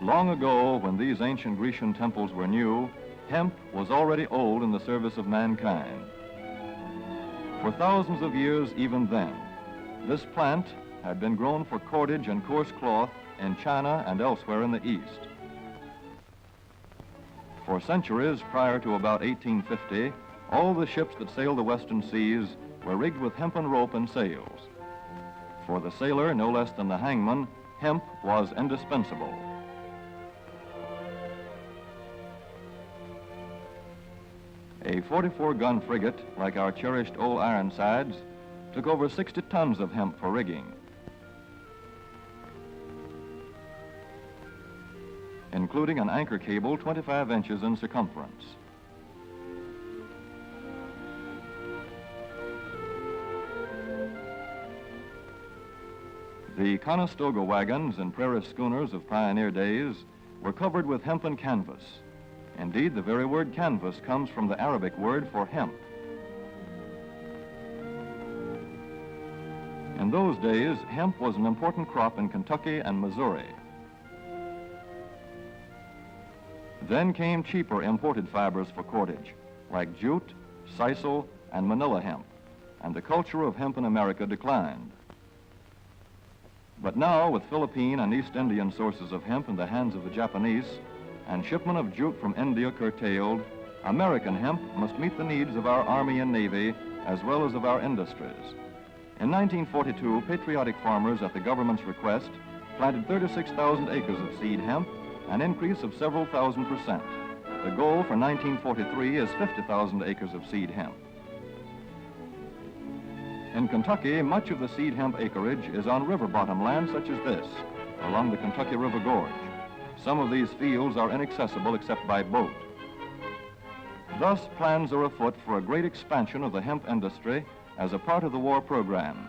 Long ago, when these ancient Grecian temples were new, hemp was already old in the service of mankind. For thousands of years even then, this plant had been grown for cordage and coarse cloth in China and elsewhere in the East. For centuries prior to about 1850, all the ships that sailed the western seas were rigged with hempen rope and sails. For the sailor, no less than the hangman, hemp was indispensable. A 44-gun frigate, like our cherished old Ironsides, took over 60 tons of hemp for rigging. Including an anchor cable 25 inches in circumference. The Conestoga wagons and prairie schooners of pioneer days were covered with hempen canvas. Indeed, the very word canvas comes from the Arabic word for hemp. In those days, hemp was an important crop in Kentucky and Missouri. Then came cheaper imported fibers for cordage, like jute, sisal, and manila hemp, and the culture of hemp in America declined. But now, with Philippine and East Indian sources of hemp in the hands of the Japanese, and shipment of jute from India curtailed, American hemp must meet the needs of our Army and Navy as well as of our industries. In 1942, patriotic farmers at the government's request planted 36,000 acres of seed hemp, an increase of several thousand%. The goal for 1943 is 50,000 acres of seed hemp. In Kentucky, much of the seed hemp acreage is on river bottom land such as this, along the Kentucky River Gorge. Some of these fields are inaccessible except by boat. Thus, plans are afoot for a great expansion of the hemp industry as a part of the war program.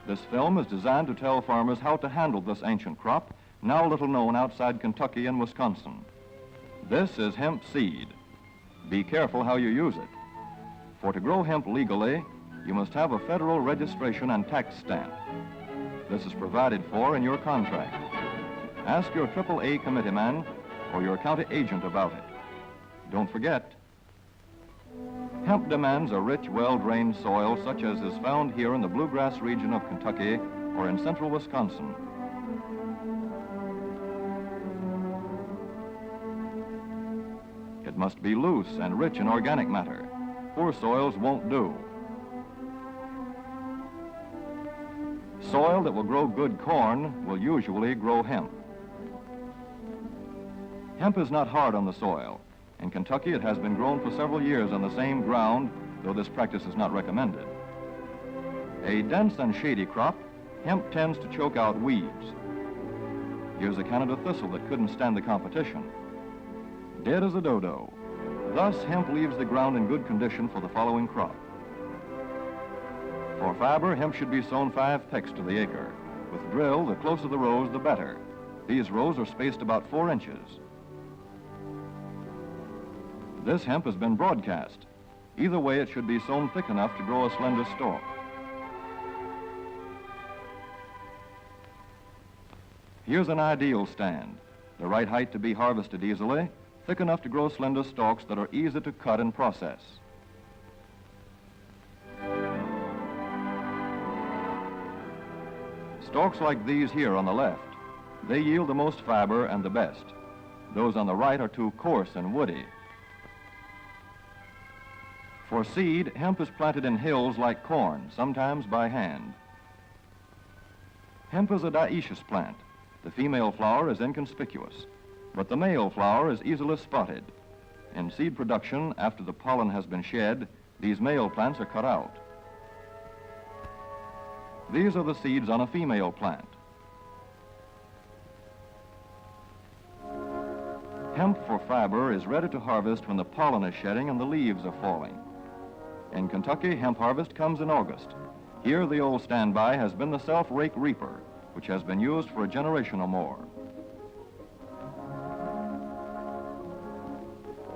This film is designed to tell farmers how to handle this ancient crop, now little known outside Kentucky and Wisconsin. This is hemp seed. Be careful how you use it. For to grow hemp legally, you must have a federal registration and tax stamp. This is provided for in your contract. Ask your AAA committeeman or your county agent about it. Don't forget, hemp demands a rich, well-drained soil such as is found here in the bluegrass region of Kentucky or in central Wisconsin. It must be loose and rich in organic matter. Poor soils won't do. Soil that will grow good corn will usually grow hemp. Hemp is not hard on the soil. In Kentucky, it has been grown for several years on the same ground, though this practice is not recommended. A dense and shady crop, hemp tends to choke out weeds. Here's a Canada thistle that couldn't stand the competition. Dead as a dodo. Thus, hemp leaves the ground in good condition for the following crop. For fiber, hemp should be sown 5 pecks to the acre. With drill, the closer the rows, the better. These rows are spaced about 4 inches. This hemp has been broadcast. Either way, it should be sown thick enough to grow a slender stalk. Here's an ideal stand. The right height to be harvested easily, thick enough to grow slender stalks that are easy to cut and process. Stalks like these here on the left, they yield the most fiber and the best. Those on the right are too coarse and woody. For seed, hemp is planted in hills like corn, sometimes by hand. Hemp is a dioecious plant. The female flower is inconspicuous, but the male flower is easily spotted. In seed production, after the pollen has been shed, these male plants are cut out. These are the seeds on a female plant. Hemp for fiber is ready to harvest when the pollen is shedding and the leaves are falling. In Kentucky, hemp harvest comes in August. Here, the old standby has been the self-rake reaper, which has been used for a generation or more.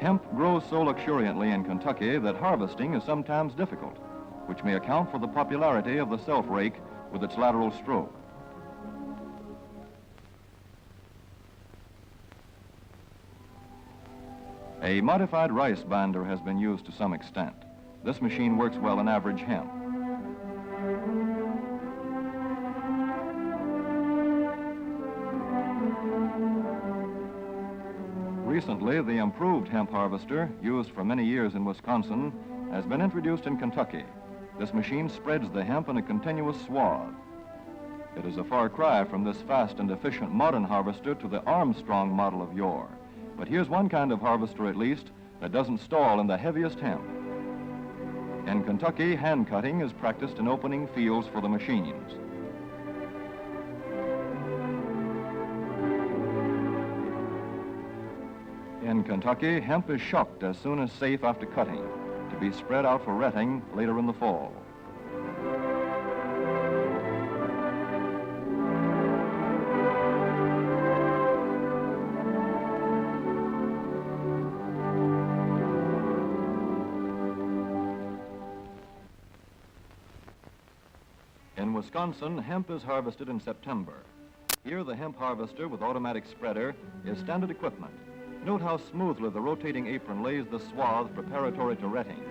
Hemp grows so luxuriantly in Kentucky that harvesting is sometimes difficult, which may account for the popularity of the self-rake with its lateral stroke. A modified rice binder has been used to some extent. This machine works well in average hemp. Recently, the improved hemp harvester, used for many years in Wisconsin, has been introduced in Kentucky. This machine spreads the hemp in a continuous swath. It is a far cry from this fast and efficient modern harvester to the Armstrong model of yore. But here's one kind of harvester, at least, that doesn't stall in the heaviest hemp. In Kentucky, hand cutting is practiced in opening fields for the machines. In Kentucky, hemp is shucked as soon as safe after cutting, to be spread out for retting later in the fall. In Wisconsin, hemp is harvested in September. Here, the hemp harvester with automatic spreader is standard equipment. Note how smoothly the rotating apron lays the swath preparatory to retting.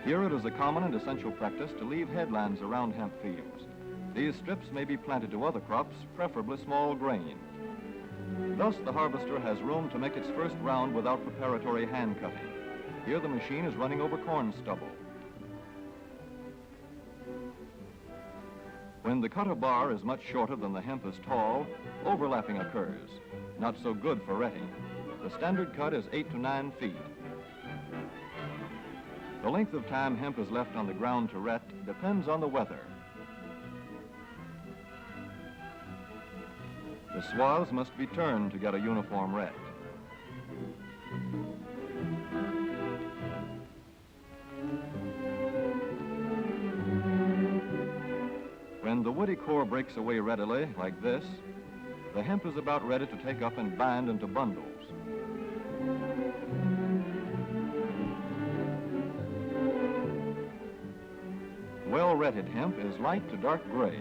Here it is a common and essential practice to leave headlands around hemp fields. These strips may be planted to other crops, preferably small grain. Thus, the harvester has room to make its first round without preparatory hand cutting. Here the machine is running over corn stubble. When the cutter bar is much shorter than the hemp is tall, overlapping occurs. Not so good for retting. The standard cut is 8 to 9 feet. The length of time hemp is left on the ground to ret depends on the weather. The swaths must be turned to get a uniform ret. When the woody core breaks away readily, like this, the hemp is about ready to take up and bind into bundles. Well-retted hemp is light to dark gray.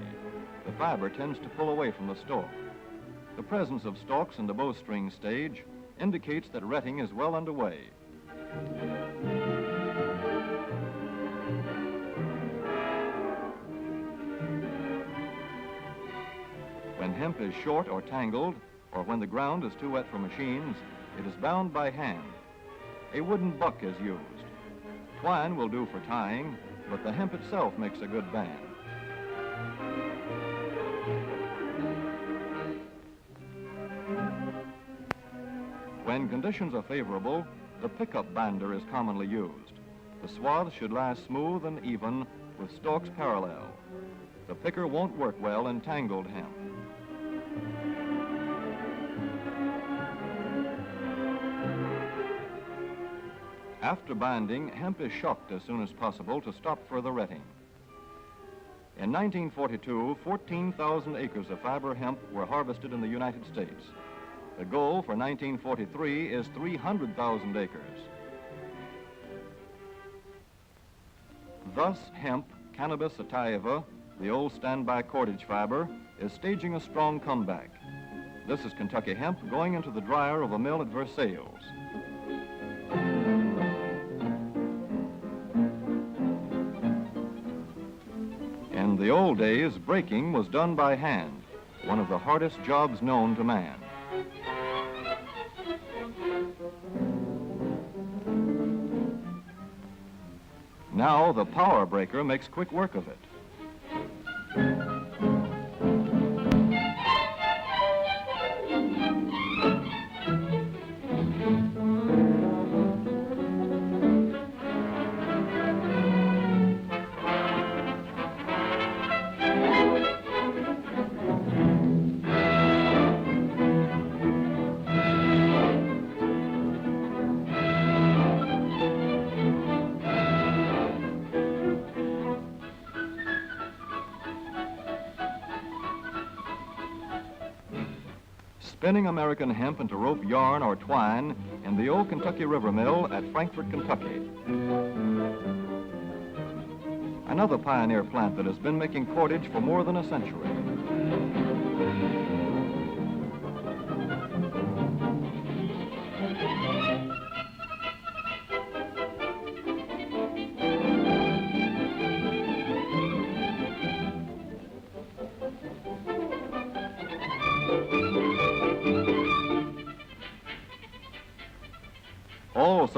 The fiber tends to pull away from the stalk. The presence of stalks in the bowstring stage indicates that retting is well underway. When hemp is short or tangled, or when the ground is too wet for machines, it is bound by hand. A wooden buck is used. Twine will do for tying, but the hemp itself makes a good band. When conditions are favorable, the pickup binder is commonly used. The swath should lie smooth and even with stalks parallel. The picker won't work well in tangled hemp. After binding, hemp is shucked as soon as possible to stop further retting. In 1942, 14,000 acres of fiber hemp were harvested in the United States. The goal for 1943 is 300,000 acres. Thus, hemp, Cannabis sativa, the old standby cordage fiber, is staging a strong comeback. This is Kentucky hemp going into the dryer of a mill at Versailles. In the old days, breaking was done by hand, one of the hardest jobs known to man. Now the power breaker makes quick work of it. Spinning American hemp into rope yarn or twine in the old Kentucky River Mill at Frankfort, Kentucky. Another pioneer plant that has been making cordage for more than a century.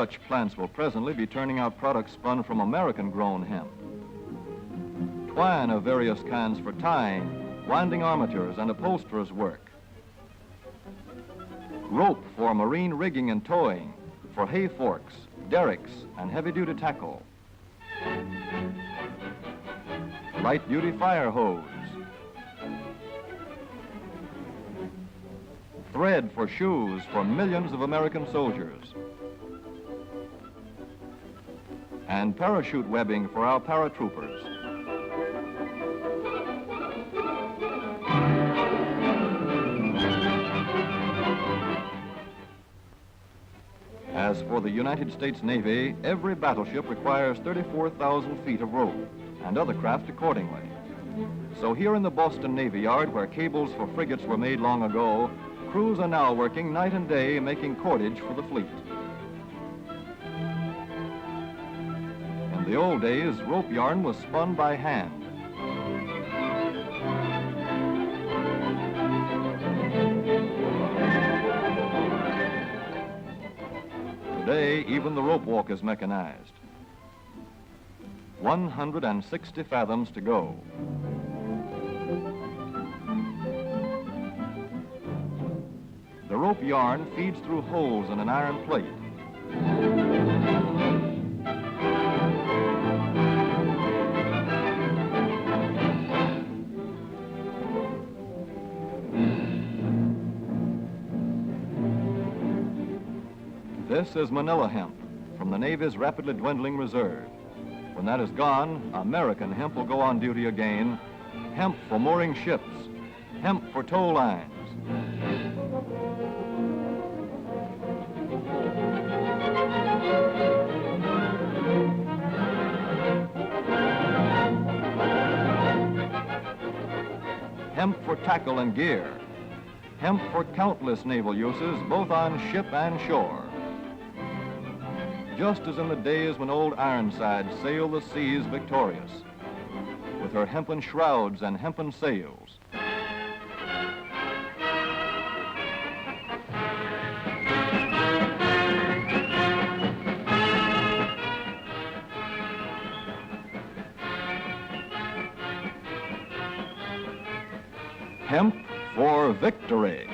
Such plants will presently be turning out products spun from American-grown hemp. Twine of various kinds for tying, winding armatures, and upholsterers' work. Rope for marine rigging and towing, for hay forks, derricks, and heavy-duty tackle. Light-duty fire hose. Thread for shoes for millions of American soldiers. And parachute webbing for our paratroopers. As for the United States Navy, every battleship requires 34,000 feet of rope, and other craft accordingly. So here in the Boston Navy Yard, where cables for frigates were made long ago, crews are now working night and day making cordage for the fleet. In the old days, rope yarn was spun by hand. Today, even the rope walk is mechanized. 160 fathoms to go. The rope yarn feeds through holes in an iron plate. This is Manila hemp from the Navy's rapidly dwindling reserve. When that is gone, American hemp will go on duty again. Hemp for mooring ships, hemp for tow lines. Hemp for tackle and gear. Hemp for countless naval uses, both on ship and shore. Just as in the days when old Ironside sailed the seas victorious, with her hempen shrouds and hempen sails. Hemp for victory.